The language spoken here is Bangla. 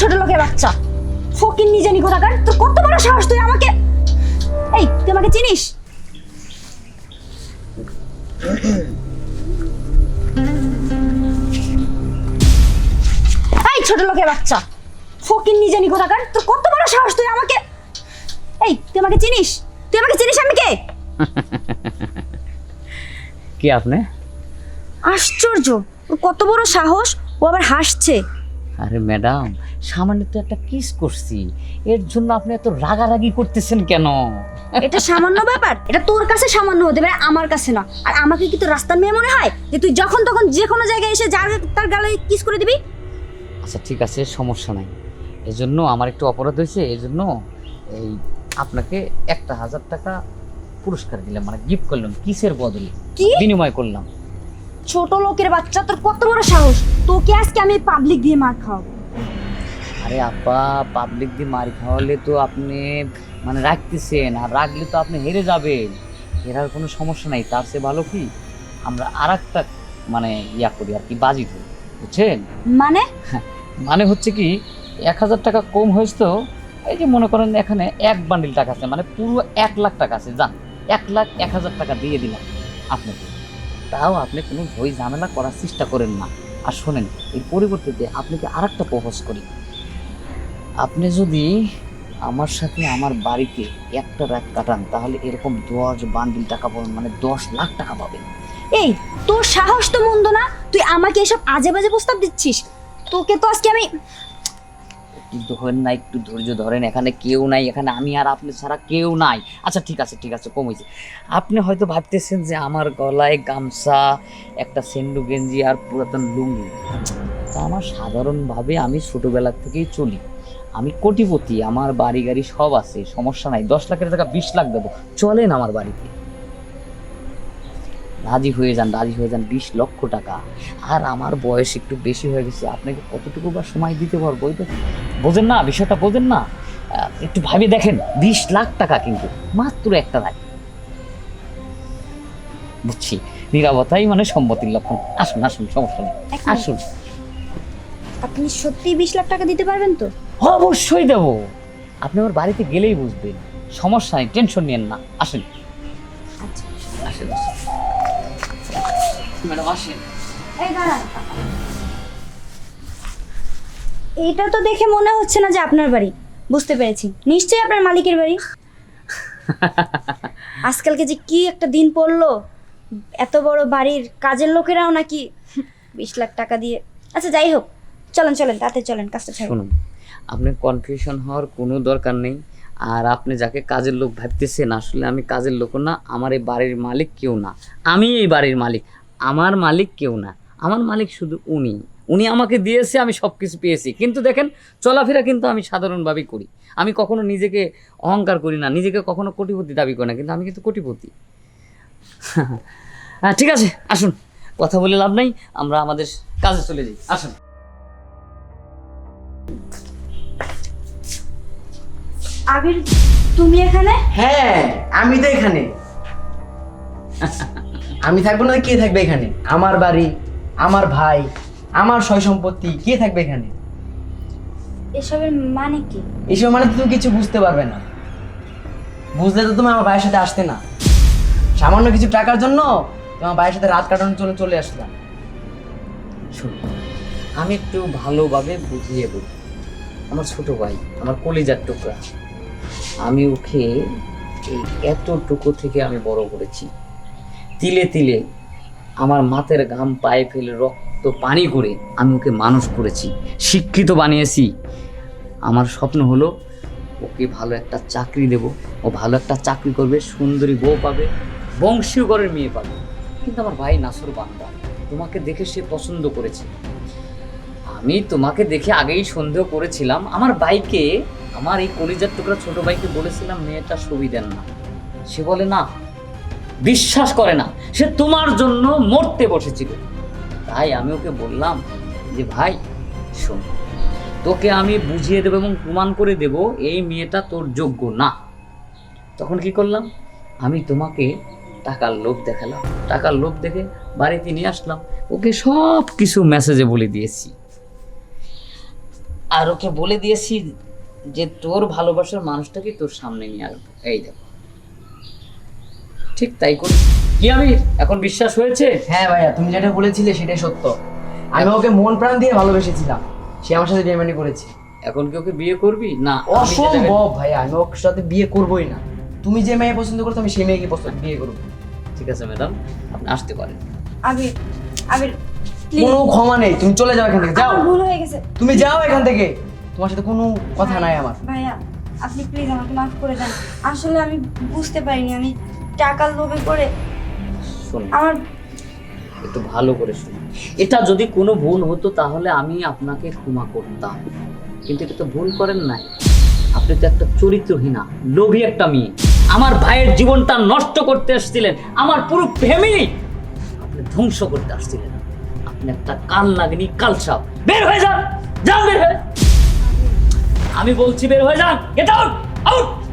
ছোট লোকের বাচ্চা, ফকির নিজে নি কোথাকার, তোর কত বড় সাহস তুই আমাকে, এই তুই আমাকে চিনিস? এই ছোট লোকের বাচ্চা, ফকির নিজে নি কোথাকার, তোর কত বড় সাহস তুই আমাকে, এই তুই আমাকে চিনিস? তুই আমাকে চিনিস আমি কে? কি আপনি? আশ্চর্য, ওর কত বড় সাহস, ও আবার হাসছে। আরে ম্যাডাম, সামান্য তো একটা কিস করছি, এর জন্য আপনি এত রাগারাগি করতেছেন কেন? এটা সামান্য ব্যাপার? এটা তোর কাছে সামান্য হতে পারে, আমার কাছে না। আর আমাকে কি তোর রাস্তার মেয়ে মনে হয় যে তুই যখন তখন যে কোনো জায়গায় এসে যার তার গালে কিস করে দিবি? আচ্ছা ঠিক আছে, সমস্যা নাই। এজন্য আমার একটু অপরাধ হয়েছে, এজন্য এই আপনাকে 1,000 টাকা পুরস্কার দিলাম, মানে গিফট করলাম, কিসের বদলে কি? বিনিময় করলাম। ছোট লোকের বাচ্চা, তোর কত বড় সাহস, তোকে আজকে আমি পাবলিক দিয়ে মার খাওয়াবো। আরে আব্বা, পাবলিক দিয়ে মার খাওয়ালে তো আপনি মানে রাখতেছেন, আর রাখলে তো আপনি হেরে যাবেন। হেরার কোনো সমস্যা নাই, তার চেয়ে ভালো কি আমরা আর একটা মানে ইয়া করি আর কি, বাজি ধরি, বুঝছেন? মানে? মানে হচ্ছে কি, 1,000 টাকা কম হয়েছে তো, এই যে মনে করেন এখানে 1 বান্ডিল টাকা আছে, মানে পুরো 1,00,000 টাকা আছে, যান 1,01,000 টাকা দিয়ে দিলাম আপনাকে। তাও আপনি কোনো ভয় ঝামেলা করার চেষ্টা করেন না। আর শোনেন, এর পরিবর্তে আপনাকে আর একটা প্রপোজ করি। আপনি যদি আমার সাথে আমার বাড়িতে একটা রাত কাটান, তাহলে এরকম 10 বান্ডিল টাকা পাবেন, মানে 10 লাখ টাকা পাবেন। এই তোর সাহস তো মন্দ না, তুই আমাকে এসব আজে বাজে প্রস্তাব দিচ্ছিস? তোকে তো আজকে আমি... একটু ধরেন না, একটু ধৈর্য ধরেন, এখানে কেউ নাই, এখানে আমি আর আপনি ছাড়া কেউ নাই। আচ্ছা ঠিক আছে ঠিক আছে, কম হয়েছে। আপনি হয়তো ভাবতেছেন যে আমার গলায় গামছা, একটা সেন্ডু গেঞ্জি আর পুরাতন লুঙ্গি, তা আমার সাধারণভাবে আমি ছোটোবেলা থেকেই চলি, আমি কোটিপতি, আমার বাড়ি গাড়ি সব আছে, সমস্যা নাই। 10 লাখের টাকা 20 লাখ দেবো, চলেন আমার বাড়িতে, রাজি হয়ে যান, রাজি হয়ে যান। 20 লক্ষ টাকা। আর আমার বয়স একটু বেশি হয়ে গেছে, আপনাকে কতটুকু বা সময় দিতে পারবো এটা বোঝেন না, বিষয়টা বোঝেন না? একটু ভাবে দেখেন, 20 লাখ টাকা কিন্তু মাত্র একটা রায়। বুঝছি, নিরাপত্তাই মানে সম্মতির লক্ষণ। আসুন আসুন, সমস্যা নেই, আসুন। আপনি সত্যি 20 লাখ টাকা দিতে পারবেন তো? অবশ্যই দেবো, আপনি আমার বাড়িতে গেলেই বুঝবেন, সমস্যা নেই, টেনশন নিয়েন না। আসেন আচ্ছা আসেন ম্যাডাম, আসেন। এই দাঁড়ান, এইটা তো দেখে মনে হচ্ছে না যে আপনার বাড়ি। বুঝতে পেরেছি, নিশ্চয়ই আপনার মালিকের বাড়ি। আজকালকে যে কি একটা দিন পড়লো, এত বড় বাড়ির কাজের লোকেরাও নাকি 20 লাখ টাকা দিয়ে... আচ্ছা যাই হোক, চলেন চলেন, তাতে চলেন, কাজটা ছাড়ুন। শুনুন, আপনার কনফিউশন হওয়ার কোনো দরকার নেই। আর আপনি যাকে কাজের লোক ভাবতেছেন, আসলে আমি কাজের লোক না, আমার এই বাড়ির মালিক কেউ না, আমি এই বাড়ির মালিক। আমার মালিক কেউ না, আমার মালিক শুধু উনি। উনি আমাকে দিয়েছে, আমি সব কিছু পেয়েছি। কিন্তু দেখেন, চলাফেরা কিন্তু আমি সাধারণভাবেই করি, আমি কখনো নিজেকে অহংকার করি না, নিজেকে কখনো কোটিপতি দাবি করি না, কিন্তু আমি কিন্তু কোটিপতি। হ্যাঁ ঠিক আছে, আসুন, কথা বলে লাভ নাই, আমরা আমাদের কাজে চলে যাই, আসুন। আবির, তুমি এখানে? হ্যাঁ, আমি তো এখানে। আমি থাকবো না, কে থাকবে এখানে? আমার বাড়ি, আমার ভাই, আমার সয় সম্পত্তি, কে থাকবে এখানে? এসবের মানে কি? এসব মানে তো তুমি কিছু বুঝতে পারবে না। বুঝলে তো তুমি আমার ভাইয়ের সাথে আসতে না। সামান্য কিছু টাকার জন্য তোমার ভাইয়ের সাথে রাত কাটানোর জন্য চলে আসলাম। শুনুন, আমি একটু ভালোভাবে বুঝিয়ে বলি। আমার ছোট ভাই, আমার কলিজার টুকরা, আমি ওকে এই এতটুকু থেকে আমি বড় করেছি, তিলে তিলে আমার মাথার ঘাম পায়ে ফেলে রক্ত পানি করে আমি ওকে মানুষ করেছি, শিক্ষিত বানিয়েছি। আমার স্বপ্ন হলো ওকে ভালো একটা চাকরি দেব, ও ভালো একটা চাকরি করবে, সুন্দরী বউ পাবে, বংশীয় ঘরের মেয়ে পাবে। কিন্তু আমার ভাই নাসর বান্দা, তোমাকে দেখে সে পছন্দ করেছে। আমি তোমাকে দেখে আগেই সন্দেহ করেছিলাম। আমার ভাইকে, আমার এই কলিজার টুকরা ছোট ভাইকে বলেছিলাম মেয়েটা ছবি দেন না, সে বলে না, বিশ্বাস করে না, সে তোমার জন্য মরতে বসেছিল। তাই আমি ওকে বললাম যে ভাই শোন, তোকে আমি বুঝিয়ে দেবো এবং প্রমাণ করে দেব এই মেয়েটা তোর যোগ্য না। তখন কি করলাম, আমি তোমাকে টাকার লোভ দেখালাম, টাকার লোভ দেখে বাড়িতে নিয়ে আসলাম, ওকে সব কিছু মেসেজে বলে দিয়েছি। আর ওকে বলে দিয়েছি যে তোর ভালোবাসার মানুষটাকে তোর সামনে নিয়ে আসবো। এই দেখো, ঠিক তাই করি কি আমি এখন বিশ্বাস হয়েছে? হ্যাঁ ভাইয়া, তুমি যেটা বলেছিলে সেটাই সত্য। আমি ওকে মন প্রাণ দিয়ে ভালোবেসেছিলাম, সে আমার সাথে বেইমানি করেছে। এখন কি ওকে বিয়ে করবি? না, আমি যে জায়গায়- অসম্ভব ভাইয়া, আমি ওর সাথে বিয়ে করবোই না। তুমি যে মেয়ে পছন্দ করছো আমি সেই মেয়েকে বিয়ে করবো। ঠিক আছে ম্যাডাম, আপনি আসতে পারেন। আবির, আবির প্লিজ, কোনো ক্ষমা নেই, তুমি চলে যাও এখান থেকে, যাও। আমার ভুল হয়ে গেছে। তুমি যাও এখান থেকে, তোমার সাথে কোনো কথা নাই আমার। ভাইয়া আপনি প্লিজ আমাকে মাফ করে দেন। আসলে আমি বুঝতে পারিনি, আমি টাকার লোভে করে শুনুন, আমার একটু ভালো করে শুনুন। এটা যদি কোনো ভুল হতো তাহলে আমি আপনাকে ক্ষমা করতাম, কিন্তু এটা তো ভুল করেন নাই। আপনি তো একটা চরিত্রহীনা লোভী একটা মেয়ে, আমার ভাইয়ের জীবনটা নষ্ট করতে আসছিলেন, আমার পুরো ফ্যামিলি আপনি ধ্বংস করতে আসছিলেন। আপনি একটা কাল লাগনি কালসাপ। বের হয়ে যান, যান বের হয়ে। আমি বলছি বের হয়ে যান, গেট আউট, আউট।